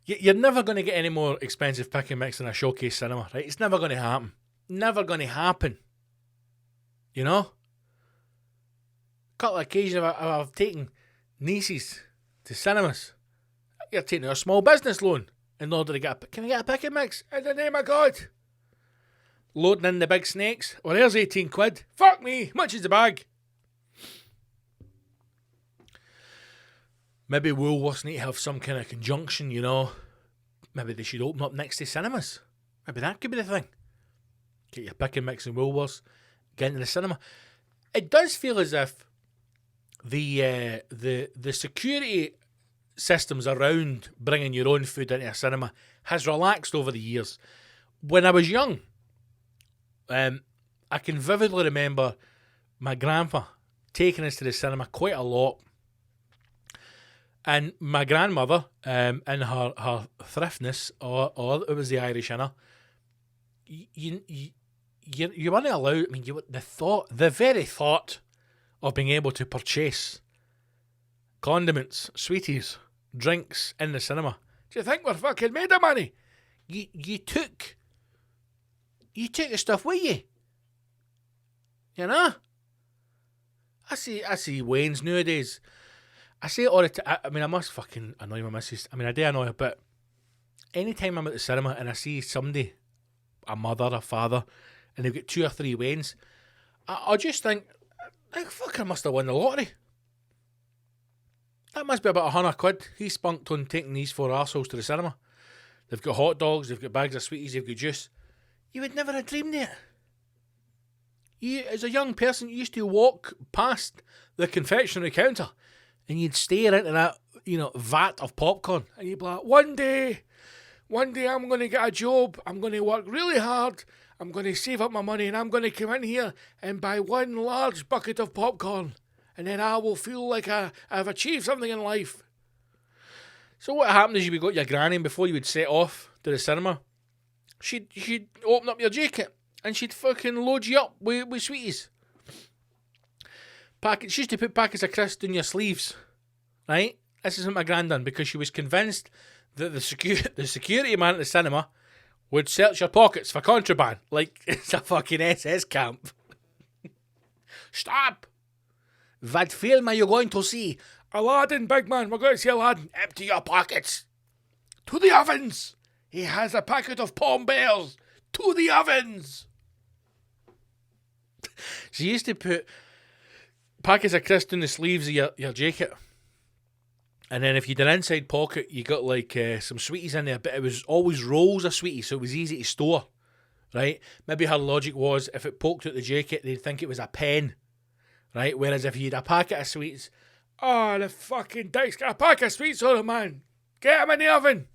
You're never going to get any more expensive pick and mix than a Showcase cinema, right? It's never going to happen. Never going to happen. You know? A couple of occasions I've taken nieces to cinemas. You're taking a small business loan in order to get can I get a pick and mix? In the name of God. Loading in the big snakes. Well, there's 18 quid. Fuck me. Much is the bag? Maybe Woolworths need to have some kind of conjunction, you know. Maybe they should open up next to cinemas. Maybe that could be the thing. Get your pick and mix in Woolworths. Get into the cinema. It does feel as if the security systems around bringing your own food into a cinema has relaxed over the years. When I was young, I can vividly remember my grandpa taking us to the cinema quite a lot. And my grandmother, in her thriftness, or it was the Irish in her, you weren't allowed. I mean, the very thought of being able to purchase condiments, sweeties, drinks in the cinema. Do you think we're fucking made of money? You took the stuff with you. You know? I see Wayne's nowadays. I say it all the time. I mean, I must fucking annoy my missus. I mean, I do annoy her, but anytime I'm at the cinema and I see somebody, a mother, a father, and they've got 2 or 3 Waynes, I just think, fuck, I must have won the lottery. That must be about 100 quid he spunked on taking these 4 arseholes to the cinema. They've got hot dogs, they've got bags of sweeties, they've got juice. You would never have dreamed it. You, as a young person, you used to walk past the confectionery counter and you'd stare into that, vat of popcorn. And you'd be like, one day I'm going to get a job. I'm going to work really hard. I'm going to save up my money and I'm going to come in here and buy one large bucket of popcorn. And then I will feel like I've achieved something in life. So what happened is you would go to your granny and before you would set off to the cinema, she'd open up your jacket and she'd fucking load you up with sweeties. She used to put packets of crisps in your sleeves, right? This isn't my gran done because she was convinced that the security man at the cinema would search your pockets for contraband, like it's a fucking SS camp. Stop! What film are you going to see? Aladdin, big man, we're going to see Aladdin. Empty your pockets. To the ovens! He has a packet of Palm Bears. To the ovens! She used to put packets of crisps in the sleeves of your jacket. And then if you had an inside pocket, you got like some sweeties in there, but it was always rolls of sweeties, so it was easy to store, right? Maybe her logic was if it poked out the jacket, they'd think it was a pen, right? Whereas if you had a packet of sweets, oh, the fucking dick's got a packet of sweets on him, man. Get him in the oven.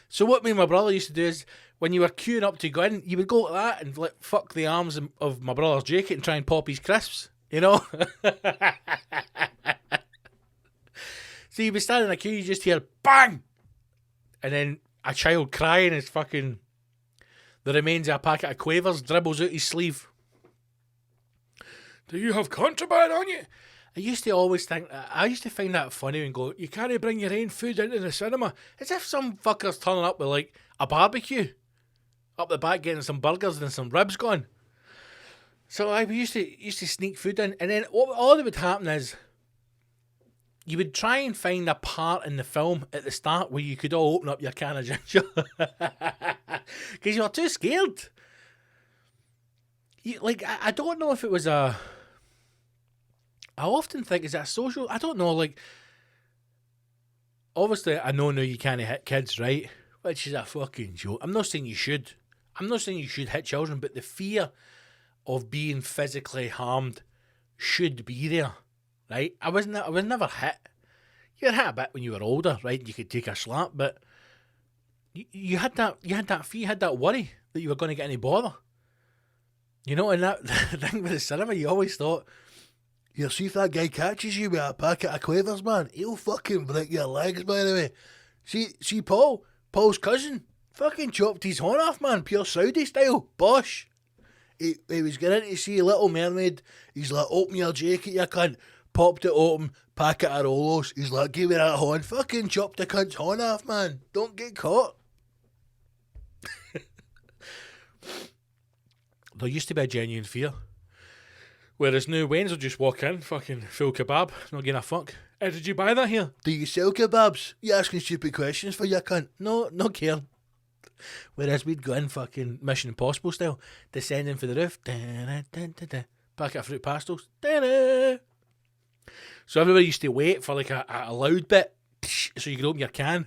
So what me and my brother used to do is, when you were queuing up to go in, you would go to that and like fuck the arms of my brother's jacket and try and pop his crisps, you know? So you'd be standing in a queue, you just hear bang! And then a child crying as fucking the remains of a packet of Quavers dribbles out his sleeve. Do you have contraband on you? I used to find that funny and go, you can't bring your own food into the cinema. As if some fucker's turning up with like a barbecue up the back getting some burgers and some ribs going. So I used to sneak food in, and then all that would happen is you would try and find a part in the film at the start where you could all open up your can of ginger. Because you were too scared. I don't know if it was I often think, is it a social? I don't know, like, obviously I know now you can't hit kids, right? Which is a fucking joke. I'm not saying you should. I'm not saying you should hit children, but the fear of being physically harmed should be there, right? I was never hit. You were hit a bit when you were older, right? You could take a slap, but you had that fear, you had that worry that you were going to get any bother. You know, and that thing with the cinema, you always thought, you see if that guy catches you with a packet of Quavers, man, he'll fucking break your legs, by the way. See Paul's cousin, fucking chopped his horn off, man, pure Saudi style, bosh. He was getting to see Little Mermaid, he's like, open your jacket, you cunt, popped it open, packet of Rolos. He's like, give me that horn. Fucking chop the cunt's horn off, man. Don't get caught. There used to be a genuine fear. Whereas now, Wayne's will just walk in, fucking full kebab, not giving a fuck. Did you buy that here? Do you sell kebabs? You asking stupid questions for your cunt? No, no care. Whereas we'd go in fucking Mission Impossible style, descending for the roof, packet of fruit pastels, so everybody used to wait for like a loud bit, so you could open your can.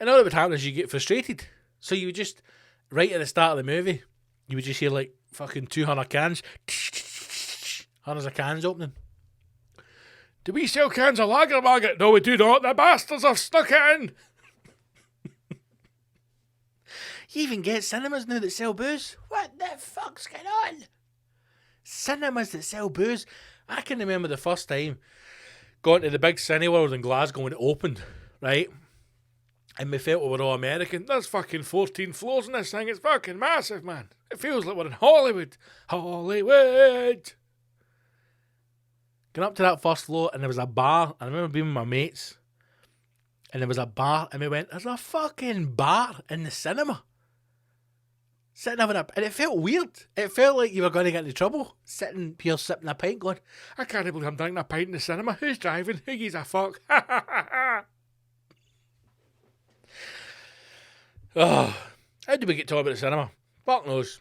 And all that would happen is you get frustrated. So you would just, right at the start of the movie, you would just hear like fucking 200 cans, hundreds of cans opening. Do we sell cans of lager, Margaret? No, we do not. The bastards have snuck it in. You even get cinemas now that sell booze. What the fuck's going on? Cinemas that sell booze. I can remember the first time going to the big Cineworld in Glasgow when it opened, right? And we felt we were all American. There's fucking 14 floors in this thing. It's fucking massive, man. It feels like we're in Hollywood. Hollywood! Going up to that first floor and there was a bar. I remember being with my mates. And there was a bar and we went, there's a fucking bar in the cinema. Sitting having and it felt weird. It felt like you were going to get into trouble. Sitting here sipping a pint going, I can't believe I'm drinking a pint in the cinema. Who's driving? Who gives a fuck? Oh, how did we get talking about the cinema? Fuck knows.